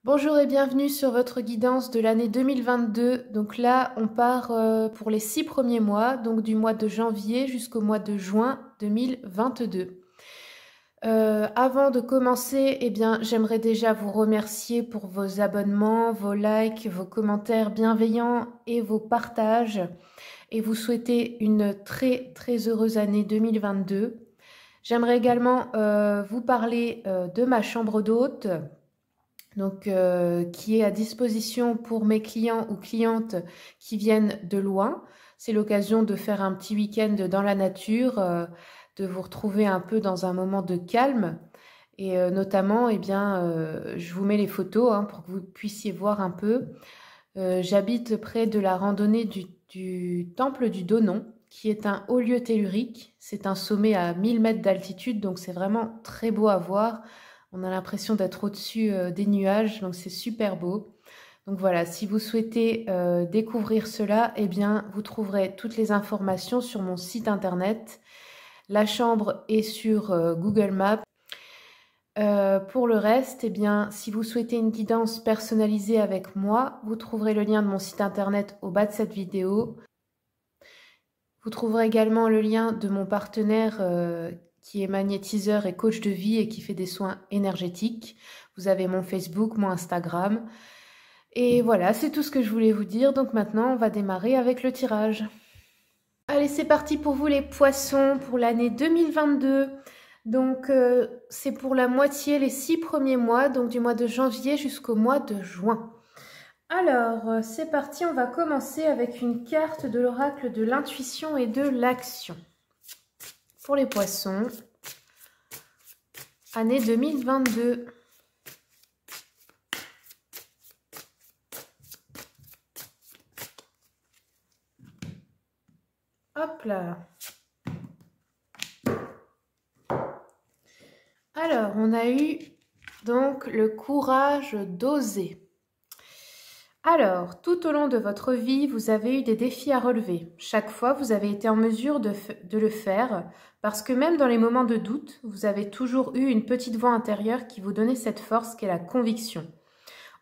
Bonjour et bienvenue sur votre guidance de l'année 2022. Donc là, on part pour les 6 premiers mois, donc du mois de janvier jusqu'au mois de juin 2022. Avant de commencer, j'aimerais déjà vous remercier pour vos abonnements, vos likes, vos commentaires bienveillants et vos partages et vous souhaiter une très très heureuse année 2022. J'aimerais également vous parler de ma chambre d'hôte. Donc, qui est à disposition pour mes clients ou clientes qui viennent de loin. C'est l'occasion de faire un petit week-end dans la nature, de vous retrouver un peu dans un moment de calme. Et notamment, je vous mets les photos pour que vous puissiez voir un peu. J'habite près de la randonnée du Temple du Donon, qui est un haut lieu tellurique. C'est un sommet à 1000 mètres d'altitude, donc c'est vraiment très beau à voir. On a l'impression d'être au-dessus des nuages, donc c'est super beau. Donc voilà, si vous souhaitez découvrir cela, vous trouverez toutes les informations sur mon site internet. La chambre est sur Google Maps. Pour le reste, si vous souhaitez une guidance personnalisée avec moi, vous trouverez le lien de mon site internet au bas de cette vidéo. Vous trouverez également le lien de mon partenaire qui est magnétiseur et coach de vie et qui fait des soins énergétiques. Vous avez mon Facebook, mon Instagram. Et voilà, c'est tout ce que je voulais vous dire. Donc maintenant, on va démarrer avec le tirage. Allez, c'est parti pour vous les poissons pour l'année 2022. Donc, c'est pour la moitié, les 6 premiers mois, donc du mois de janvier jusqu'au mois de juin. Alors, c'est parti, on va commencer avec une carte de l'oracle de l'intuition et de l'action. Pour les poissons, année 2022. Hop là. Alors, on a eu donc le courage d'oser. Alors, tout au long de votre vie, vous avez eu des défis à relever. Chaque fois, vous avez été en mesure de le faire parce que même dans les moments de doute, vous avez toujours eu une petite voix intérieure qui vous donnait cette force qu'est la conviction.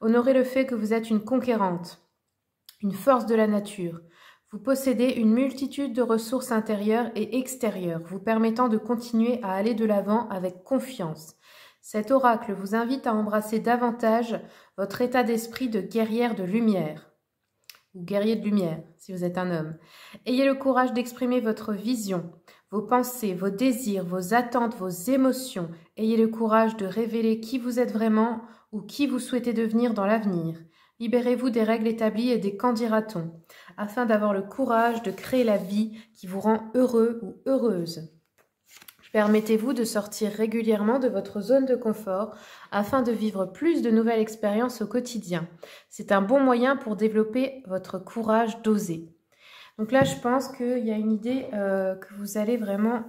Honorez le fait que vous êtes une conquérante, une force de la nature. Vous possédez une multitude de ressources intérieures et extérieures, vous permettant de continuer à aller de l'avant avec confiance. Cet oracle vous invite à embrasser davantage votre état d'esprit de guerrière de lumière, ou guerrier de lumière, si vous êtes un homme. Ayez le courage d'exprimer votre vision, vos pensées, vos désirs, vos attentes, vos émotions. Ayez le courage de révéler qui vous êtes vraiment ou qui vous souhaitez devenir dans l'avenir. Libérez-vous des règles établies et des qu'en dira-t-on, afin d'avoir le courage de créer la vie qui vous rend heureux ou heureuse. Permettez-vous de sortir régulièrement de votre zone de confort afin de vivre plus de nouvelles expériences au quotidien. C'est un bon moyen pour développer votre courage d'oser. Donc là, je pense qu'il y a une idée que vous allez vraiment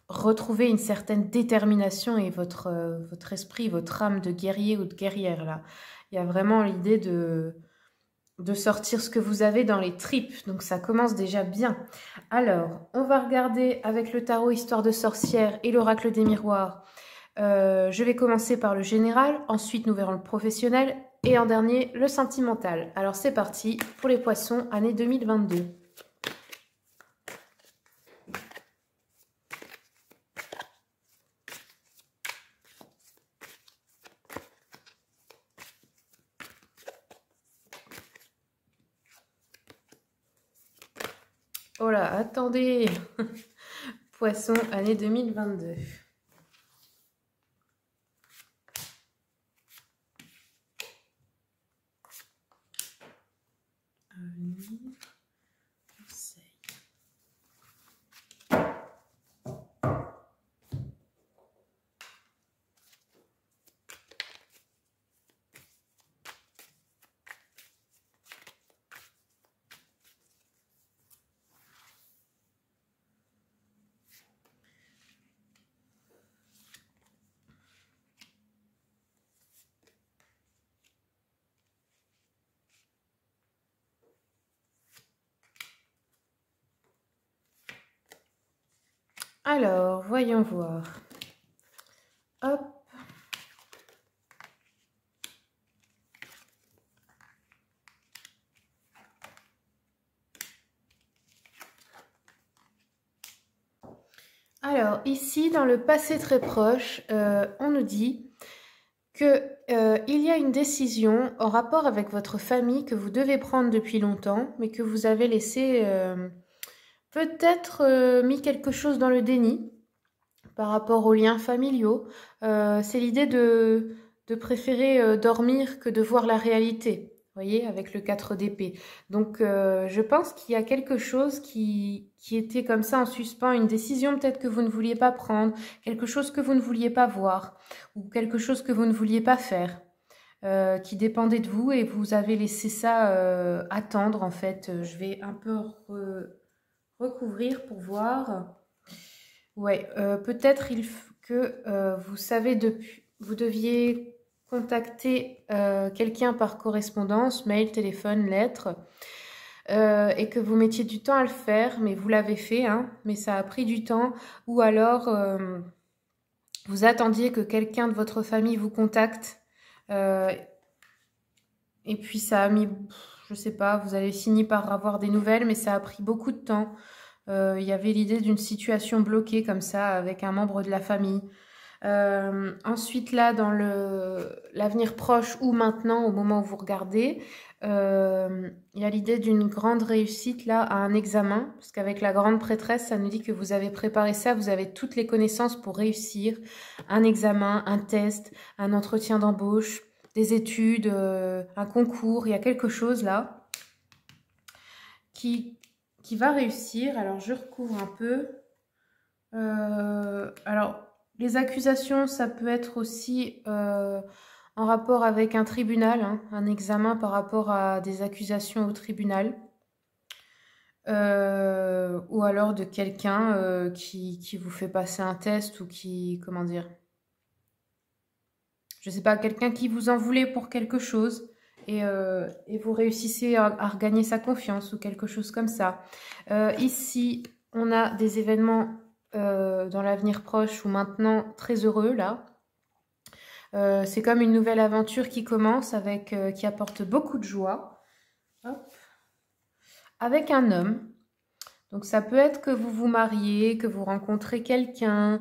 retrouver une certaine détermination et votre esprit, votre âme de guerrier ou de guerrière là. Il y a vraiment l'idée de sortir ce que vous avez dans les tripes. Donc ça commence déjà bien. Alors, on va regarder avec le tarot Histoire de sorcière et l'oracle des miroirs. Je vais commencer par le général, ensuite nous verrons le professionnel et en dernier le sentimental. Alors c'est parti pour les poissons, année 2022. Oh là, attendez. Poisson, année 2022. Conseil. Alors, voyons voir. Hop. Alors, ici, dans le passé très proche, on nous dit que il y a une décision en rapport avec votre famille que vous devez prendre depuis longtemps, mais que vous avez laissé peut-être mis quelque chose dans le déni par rapport aux liens familiaux. C'est l'idée de préférer dormir que de voir la réalité. Vous voyez, avec le 4 d'épée. Donc, je pense qu'il y a quelque chose qui était comme ça en suspens, une décision peut-être que vous ne vouliez pas prendre, quelque chose que vous ne vouliez pas voir, ou quelque chose que vous ne vouliez pas faire, qui dépendait de vous et vous avez laissé ça attendre en fait. Je vais un peu recouvrir pour voir. Ouais, peut-être que vous savez depuis, vous deviez contacter quelqu'un par correspondance, mail, téléphone, lettre, et que vous mettiez du temps à le faire, mais vous l'avez fait, hein, mais ça a pris du temps, ou alors vous attendiez que quelqu'un de votre famille vous contacte, euh, et puis ça a mis, je sais pas, vous avez fini par avoir des nouvelles, mais ça a pris beaucoup de temps. Il y avait l'idée d'une situation bloquée comme ça avec un membre de la famille. Ensuite, là, dans l'avenir proche ou maintenant, au moment où vous regardez, il y a l'idée d'une grande réussite là à un examen, parce qu'avec la grande prêtresse, ça nous dit que vous avez préparé ça, vous avez toutes les connaissances pour réussir un examen, un test, un entretien d'embauche, des études, un concours. Il y a quelque chose là qui va réussir. Alors, je recouvre un peu. Alors, les accusations, ça peut être aussi en rapport avec un tribunal, hein, un examen par rapport à des accusations au tribunal. Ou alors de quelqu'un qui vous fait passer un test ou qui, comment dire, je sais pas, quelqu'un qui vous en voulait pour quelque chose et vous réussissez à regagner sa confiance ou quelque chose comme ça. Ici, on a des événements dans l'avenir proche ou maintenant très heureux là. C'est comme une nouvelle aventure qui commence avec qui apporte beaucoup de joie. Hop. Avec un homme. Donc ça peut être que vous vous mariez, que vous rencontrez quelqu'un,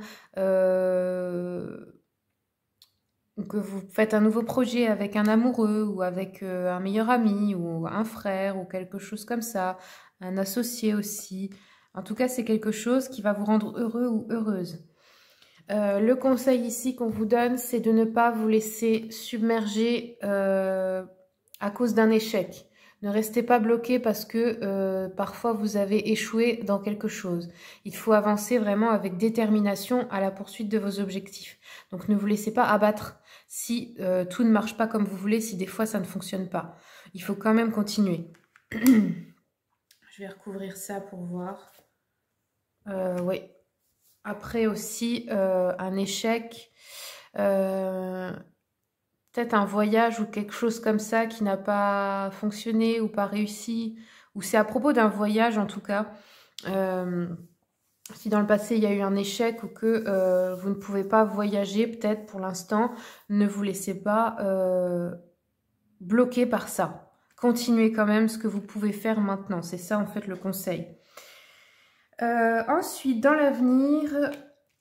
ou que vous faites un nouveau projet avec un amoureux ou avec un meilleur ami ou un frère ou quelque chose comme ça, un associé aussi. En tout cas, c'est quelque chose qui va vous rendre heureux ou heureuse. Le conseil ici qu'on vous donne, c'est de ne pas vous laisser submerger à cause d'un échec. Ne restez pas bloqué parce que parfois vous avez échoué dans quelque chose. Il faut avancer vraiment avec détermination à la poursuite de vos objectifs. Donc ne vous laissez pas abattre si tout ne marche pas comme vous voulez, si des fois ça ne fonctionne pas. Il faut quand même continuer. Je vais recouvrir ça pour voir. Oui. Après aussi, un échec, peut-être un voyage ou quelque chose comme ça qui n'a pas fonctionné ou pas réussi, ou c'est à propos d'un voyage en tout cas. Si dans le passé il y a eu un échec ou que vous ne pouvez pas voyager peut-être pour l'instant, ne vous laissez pas bloquer par ça. Continuez quand même ce que vous pouvez faire maintenant. C'est ça en fait le conseil. Ensuite, dans l'avenir,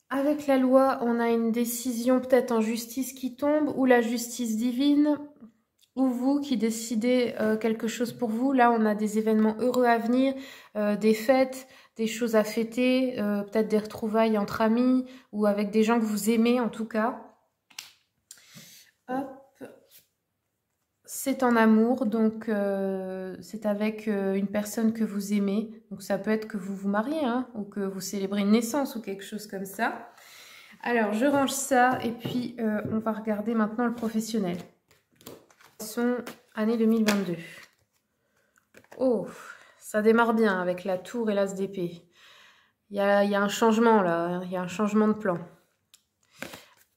avec la loi, on a une décision peut-être en justice qui tombe, ou la justice divine, ou vous qui décidez quelque chose pour vous. Là, on a des événements heureux à venir, des fêtes, des choses à fêter, peut-être des retrouvailles entre amis, ou avec des gens que vous aimez en tout cas. Hop. C'est en amour, donc c'est avec une personne que vous aimez. Donc ça peut être que vous vous mariez, hein, ou que vous célébrez une naissance ou quelque chose comme ça. Alors je range ça et puis on va regarder maintenant le professionnel. Son année 2022. Oh, ça démarre bien avec la tour et l'as d'épée. Il y a un changement là, hein, il y a un changement de plan.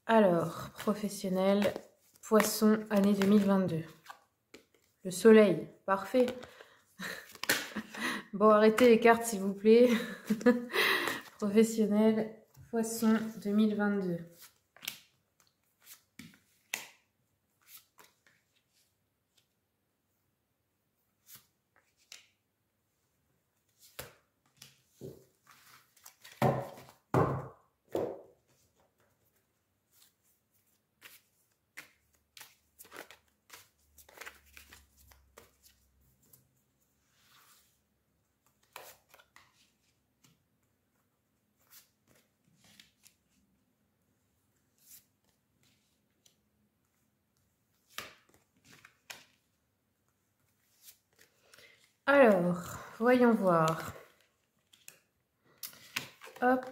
Alors, professionnel, poisson, année 2022. Le soleil, parfait. Bon, arrêtez les cartes s'il vous plaît. Professionnel, poisson 2022. Alors, voyons voir. Hop.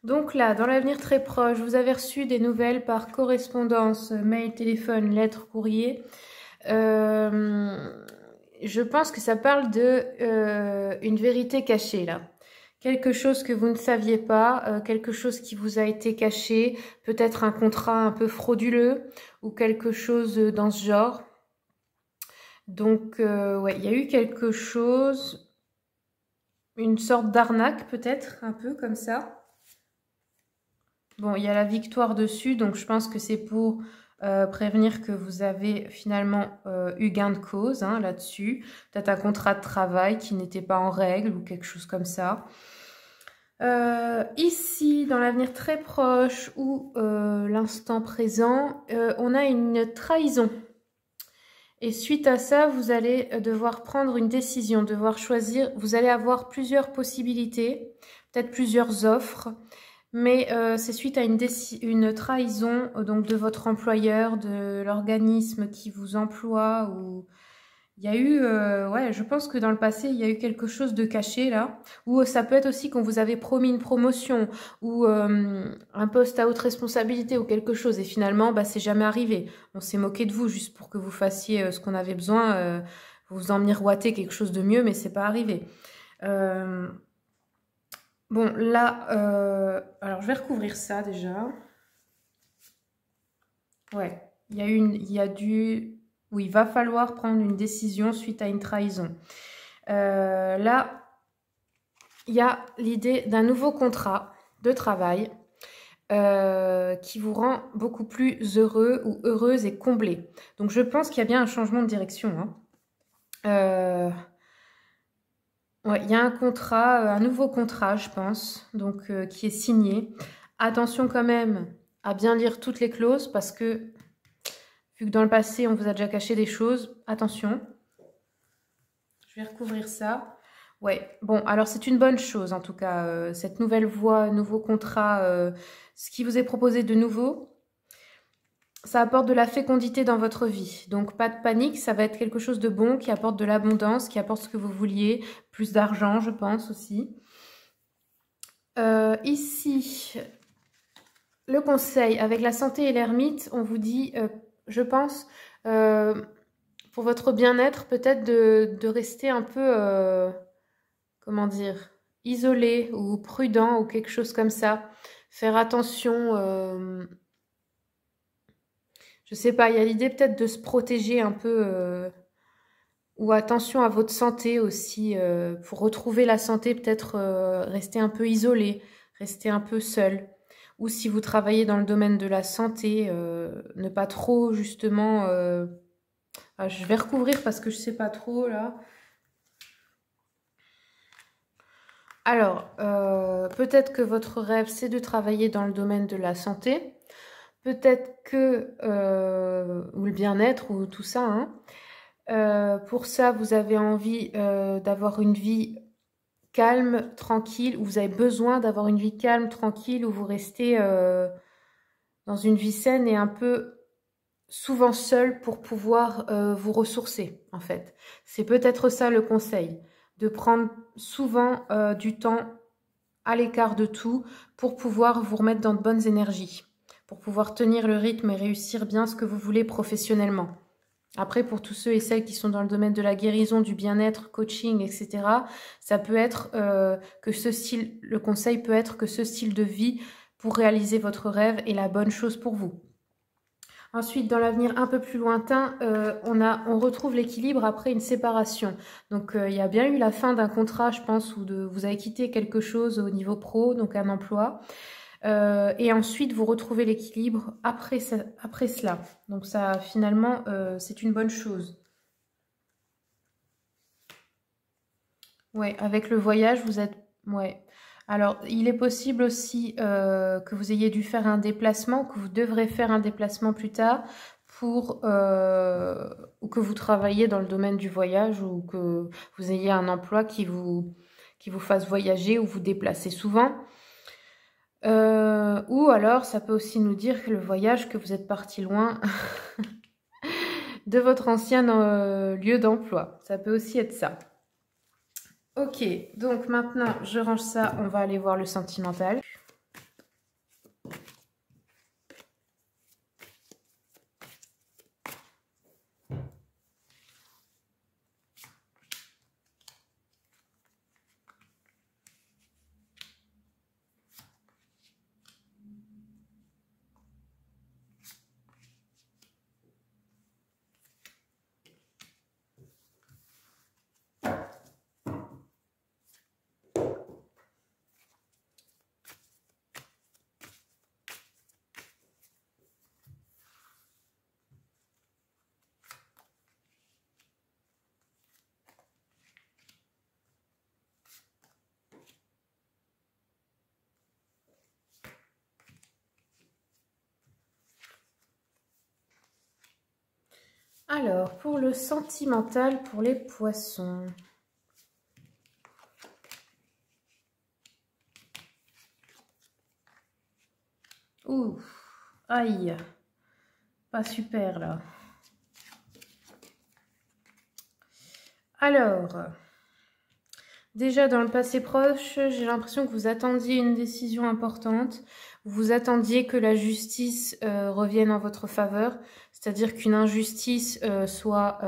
Donc là, dans l'avenir très proche, vous avez reçu des nouvelles par correspondance, mail, téléphone, lettre, courrier. Je pense que ça parle de une vérité cachée là. Quelque chose que vous ne saviez pas, quelque chose qui vous a été caché, peut-être un contrat un peu frauduleux ou quelque chose dans ce genre. Donc, ouais, il y a eu quelque chose, une sorte d'arnaque peut-être, un peu comme ça. Bon, il y a la victoire dessus, donc je pense que c'est pour prévenir que vous avez finalement eu gain de cause hein, là-dessus. Peut-être un contrat de travail qui n'était pas en règle ou quelque chose comme ça. Ici, dans l'avenir très proche ou l'instant présent, on a une trahison. Et suite à ça, vous allez devoir prendre une décision, devoir choisir. Vous allez avoir plusieurs possibilités, peut-être plusieurs offres. Mais c'est suite à une trahison donc de votre employeur, de l'organisme qui vous emploie. Ou il y a eu, ouais, je pense que dans le passé, il y a eu quelque chose de caché là. Ou ça peut être aussi qu'on vous avait promis une promotion ou un poste à haute responsabilité ou quelque chose. Et finalement, bah, c'est jamais arrivé. On s'est moqué de vous juste pour que vous fassiez ce qu'on avait besoin. Vous en miroitez quelque chose de mieux, mais c'est pas arrivé. Bon, là, alors je vais recouvrir ça déjà. Ouais, il y a du... Oui, il va falloir prendre une décision suite à une trahison. Là, il y a l'idée d'un nouveau contrat de travail qui vous rend beaucoup plus heureux ou heureuse et comblée. Donc, je pense qu'il y a bien un changement de direction. Hein. Ouais, il y a un contrat, un nouveau contrat, je pense, donc qui est signé. Attention quand même à bien lire toutes les clauses parce que, vu que dans le passé, on vous a déjà caché des choses, attention. Je vais recouvrir ça. Ouais, bon, alors c'est une bonne chose en tout cas, cette nouvelle voie, nouveau contrat, ce qui vous est proposé de nouveau. Ça apporte de la fécondité dans votre vie. Donc, pas de panique, ça va être quelque chose de bon qui apporte de l'abondance, qui apporte ce que vous vouliez, plus d'argent, je pense aussi. Ici, le conseil, avec la santé et l'ermite, on vous dit, je pense, pour votre bien-être, peut-être de rester un peu, comment dire, isolé ou prudent ou quelque chose comme ça. Faire attention... je sais pas, il y a l'idée peut-être de se protéger un peu, ou attention à votre santé aussi, pour retrouver la santé, peut-être rester un peu isolé, rester un peu seul. Ou si vous travaillez dans le domaine de la santé, ne pas trop justement... je vais recouvrir parce que je sais pas trop là. Alors, peut-être que votre rêve c'est de travailler dans le domaine de la santé. Peut-être que, ou le bien-être, ou tout ça. Hein. Pour ça, vous avez envie d'avoir une vie calme, tranquille, où vous avez besoin d'avoir une vie calme, tranquille, où vous restez dans une vie saine et un peu souvent seul pour pouvoir vous ressourcer, en fait. C'est peut-être ça le conseil, de prendre souvent du temps à l'écart de tout pour pouvoir vous remettre dans de bonnes énergies, pour pouvoir tenir le rythme et réussir bien ce que vous voulez professionnellement. Après, pour tous ceux et celles qui sont dans le domaine de la guérison, du bien-être, coaching, etc., ça peut être que ce style, le conseil peut être que ce style de vie pour réaliser votre rêve est la bonne chose pour vous. Ensuite, dans l'avenir un peu plus lointain, on retrouve l'équilibre après une séparation. Donc, il y a bien eu la fin d'un contrat, je pense, où vous avez quitté quelque chose au niveau pro, donc un emploi. Et ensuite, vous retrouvez l'équilibre après cela. Donc ça, finalement, c'est une bonne chose. Ouais, avec le voyage, vous êtes... Ouais. Alors, il est possible aussi que vous ayez dû faire un déplacement, que vous devrez faire un déplacement plus tard, ou que vous travaillez dans le domaine du voyage, ou que vous ayez un emploi qui vous qui vous fasse voyager ou vous déplacer souvent. Ou alors, ça peut aussi nous dire que le voyage, que vous êtes parti loin de votre ancien lieu d'emploi. Ça peut aussi être ça. Ok, donc maintenant, je range ça. On va aller voir le sentimental. Alors, pour le sentimental, pour les poissons. Ouh, aïe, pas super là. Alors, déjà dans le passé proche, j'ai l'impression que vous attendiez une décision importante. Vous attendiez que la justice revienne en votre faveur, c'est-à-dire qu'une injustice soit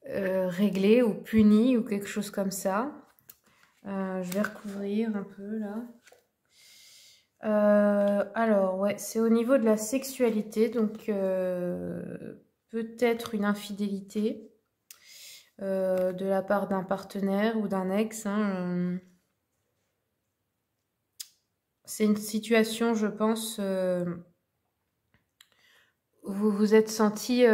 réglée ou punie ou quelque chose comme ça. Je vais recouvrir un peu là. Alors, ouais, c'est au niveau de la sexualité, donc peut-être une infidélité de la part d'un partenaire ou d'un ex. Hein, c'est une situation, je pense, où vous vous êtes senti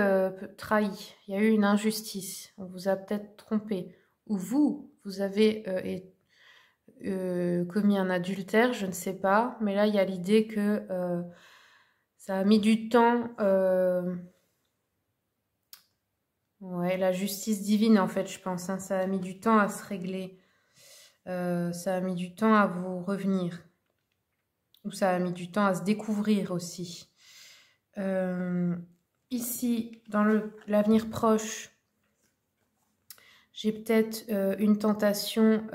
trahi. Il y a eu une injustice. On vous a peut-être trompé. Ou vous avez commis un adultère, je ne sais pas. Mais là, il y a l'idée que ça a mis du temps. Ouais, la justice divine, en fait, je pense. Hein, ça a mis du temps à se régler. Ça a mis du temps à vous revenir. Ou ça a mis du temps à se découvrir aussi. Ici, dans l'avenir proche, j'ai peut-être une tentation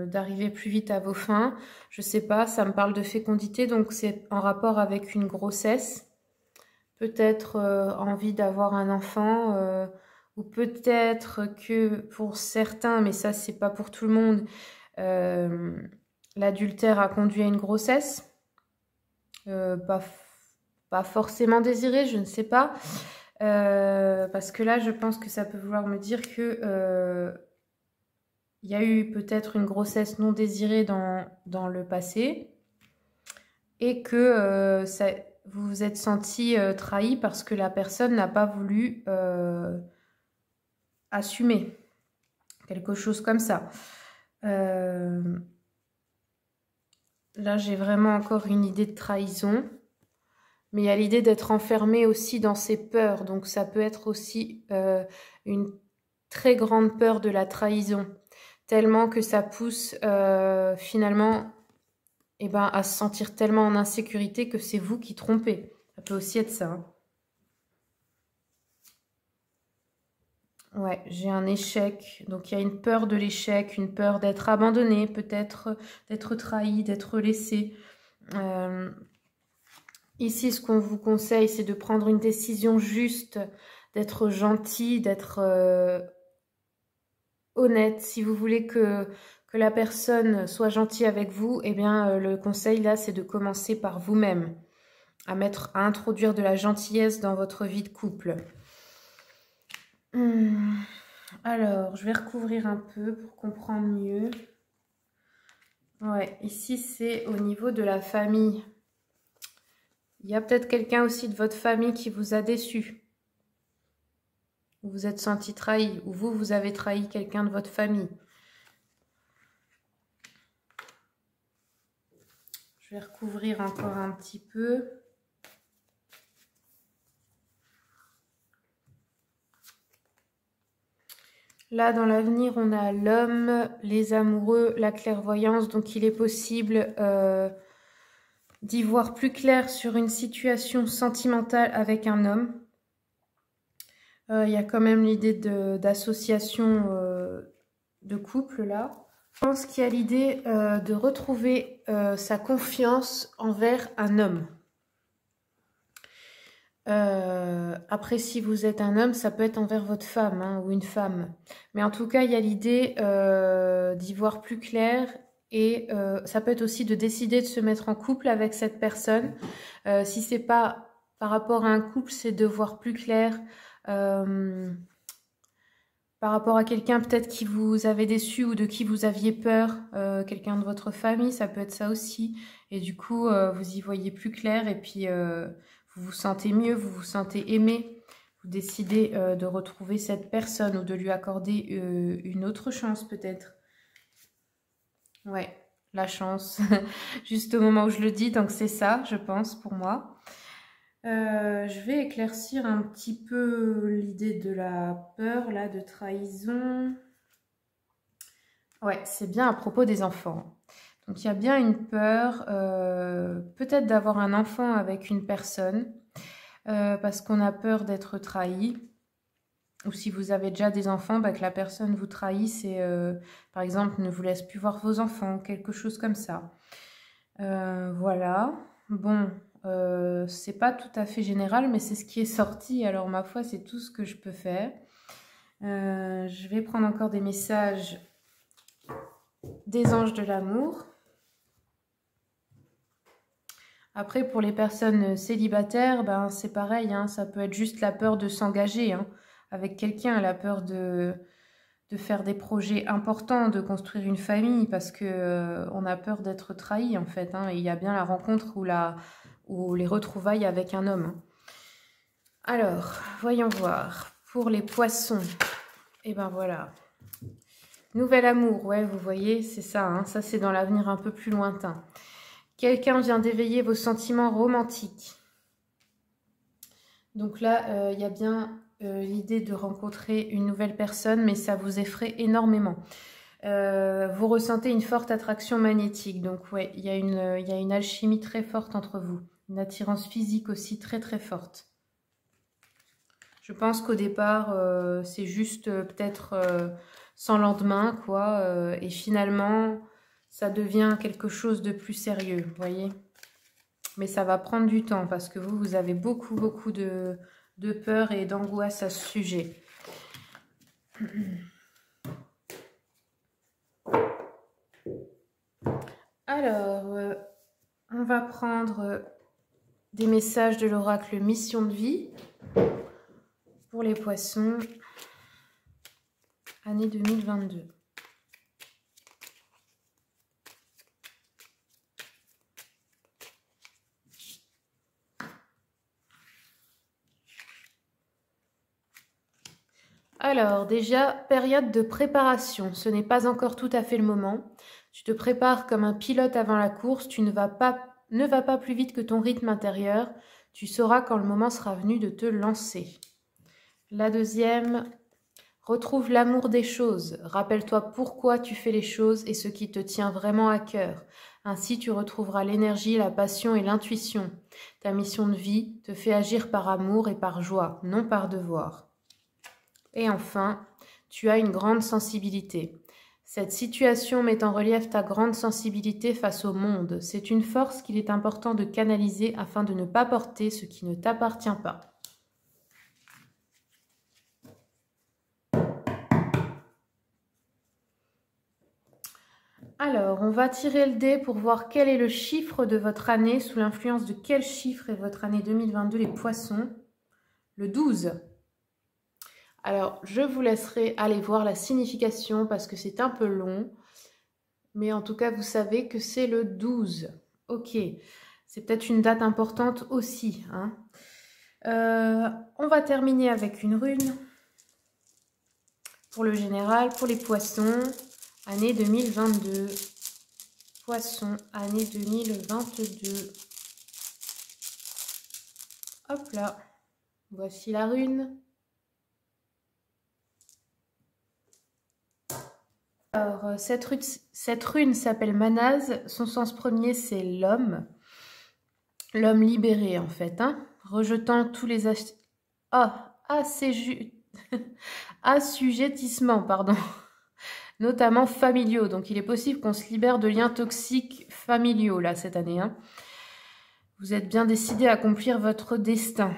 d'arriver plus vite à vos fins. Je sais pas, ça me parle de fécondité, donc c'est en rapport avec une grossesse. Peut-être envie d'avoir un enfant, ou peut-être que pour certains, mais ça c'est pas pour tout le monde, l'adultère a conduit à une grossesse. Pas forcément désirée, je ne sais pas. Parce que là, je pense que ça peut vouloir me dire que il y a eu peut-être une grossesse non désirée dans le passé et que vous vous êtes senti trahi parce que la personne n'a pas voulu assumer quelque chose comme ça. Là, j'ai vraiment encore une idée de trahison. Mais il y a l'idée d'être enfermé aussi dans ses peurs. Donc ça peut être aussi une très grande peur de la trahison. Tellement que ça pousse finalement à se sentir tellement en insécurité que c'est vous qui trompez. Ça peut aussi être ça. Hein. Ouais, j'ai un échec. Donc il y a une peur de l'échec, une peur d'être abandonné, peut-être d'être trahi, d'être laissé. Ici, ce qu'on vous conseille, c'est de prendre une décision juste, d'être gentil, d'être honnête. Si vous voulez que la personne soit gentille avec vous, eh bien, le conseil là, c'est de commencer par vous-même, à introduire de la gentillesse dans votre vie de couple. Alors, je vais recouvrir un peu pour comprendre mieux. Ouais, ici, c'est au niveau de la famille. Il y a peut-être quelqu'un aussi de votre famille qui vous a déçu. Vous vous êtes senti trahi. Ou vous avez trahi quelqu'un de votre famille. Je vais recouvrir encore un petit peu. Là, dans l'avenir, on a l'homme, les amoureux, la clairvoyance. Donc, il est possible d'y voir plus clair sur une situation sentimentale avec un homme. Il y a quand même l'idée d'association de couple, là. Je pense qu'il y a l'idée de retrouver sa confiance envers un homme. Après, si vous êtes un homme, ça peut être envers votre femme hein, ou une femme. Mais en tout cas, il y a l'idée d'y voir plus clair et ça peut être aussi de décider de se mettre en couple avec cette personne. Si c'est pas par rapport à un couple, c'est de voir plus clair par rapport à quelqu'un peut-être qui vous avait déçu ou de qui vous aviez peur, quelqu'un de votre famille, ça peut être ça aussi. Et du coup, vous y voyez plus clair et puis vous vous sentez mieux, vous vous sentez aimé. Vous décidez de retrouver cette personne ou de lui accorder une autre chance peut-être. Ouais, la chance. Juste au moment où je le dis, donc c'est ça, je pense, pour moi. Je vais éclaircir un petit peu l'idée de la peur, là, de trahison. Ouais, c'est bien à propos des enfants. Donc, il y a bien une peur, peut-être d'avoir un enfant avec une personne, parce qu'on a peur d'être trahi. Ou si vous avez déjà des enfants, bah, que la personne vous trahit, c'est, par exemple, ne vous laisse plus voir vos enfants, quelque chose comme ça. Voilà. Bon, c'est pas tout à fait général, mais c'est ce qui est sorti. Alors, ma foi, c'est tout ce que je peux faire. Je vais prendre encore des messages des anges de l'amour. Après, pour les personnes célibataires, ben, c'est pareil, hein, ça peut être juste la peur de s'engager hein, avec quelqu'un, la peur de faire des projets importants, de construire une famille, parce que on a peur d'être trahi en fait. Hein, et il y a bien la rencontre ou les retrouvailles avec un homme. Hein. Alors, voyons voir. Pour les poissons, et ben voilà. Nouvel amour, ouais, vous voyez, c'est ça. Hein, ça, c'est dans l'avenir un peu plus lointain. Quelqu'un vient d'éveiller vos sentiments romantiques. Donc là, il y a bien l'idée de rencontrer une nouvelle personne, mais ça vous effraie énormément. Vous ressentez une forte attraction magnétique. Donc ouais, il y a une alchimie très forte entre vous. Une attirance physique aussi très très forte. Je pense qu'au départ, c'est juste peut-être sans lendemain, quoi. Et finalement, ça devient quelque chose de plus sérieux, vous voyez. Mais ça va prendre du temps parce que vous avez beaucoup, beaucoup de peur et d'angoisse à ce sujet. Alors, on va prendre des messages de l'oracle Mission de vie pour les poissons, année 2022. Alors, déjà, période de préparation. Ce n'est pas encore tout à fait le moment. Tu te prépares comme un pilote avant la course. Tu ne vas pas plus vite que ton rythme intérieur. Tu sauras quand le moment sera venu de te lancer. La deuxième, retrouve l'amour des choses. Rappelle-toi pourquoi tu fais les choses et ce qui te tient vraiment à cœur. Ainsi, tu retrouveras l'énergie, la passion et l'intuition. Ta mission de vie te fait agir par amour et par joie, non par devoir. Et enfin, tu as une grande sensibilité. Cette situation met en relief ta grande sensibilité face au monde. C'est une force qu'il est important de canaliser afin de ne pas porter ce qui ne t'appartient pas. Alors, on va tirer le dé pour voir quel est le chiffre de votre année, sous l'influence de quel chiffre est votre année 2022, les poissons. Le 12. Alors, je vous laisserai aller voir la signification parce que c'est un peu long. Mais en tout cas, vous savez que c'est le 12. Ok, c'est peut-être une date importante aussi. Hein. On va terminer avec une rune. Pour le général, pour les poissons, année 2022. Poissons, année 2022. Hop là, voici la rune. Alors, cette rune s'appelle Manaz. Son sens premier, c'est l'homme. L'homme libéré, en fait. Hein, rejetant tous les assujettissements, pardon, notamment familiaux. Donc, il est possible qu'on se libère de liens toxiques familiaux, là, cette année. Hein. Vous êtes bien décidé à accomplir votre destin.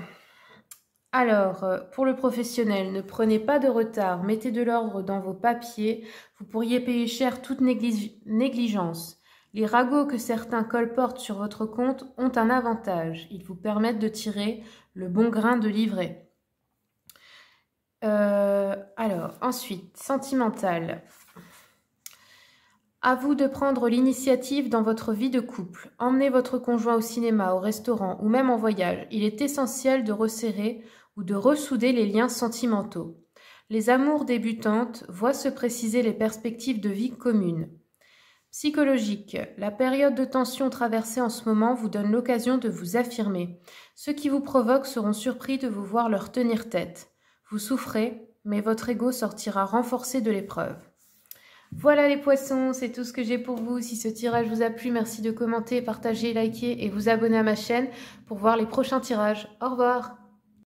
Alors, pour le professionnel, ne prenez pas de retard, mettez de l'ordre dans vos papiers, vous pourriez payer cher toute négligence. Les ragots que certains colportent sur votre compte ont un avantage, ils vous permettent de tirer le bon grain de livret. Alors, ensuite, sentimental. À vous de prendre l'initiative dans votre vie de couple. Emmenez votre conjoint au cinéma, au restaurant ou même en voyage. Il est essentiel de resserrer ou de ressouder les liens sentimentaux. Les amours débutantes voient se préciser les perspectives de vie communes. Psychologique, la période de tension traversée en ce moment vous donne l'occasion de vous affirmer. Ceux qui vous provoquent seront surpris de vous voir leur tenir tête. Vous souffrez, mais votre ego sortira renforcé de l'épreuve. Voilà les poissons, c'est tout ce que j'ai pour vous. Si ce tirage vous a plu, merci de commenter, partager, liker et vous abonner à ma chaîne pour voir les prochains tirages. Au revoir!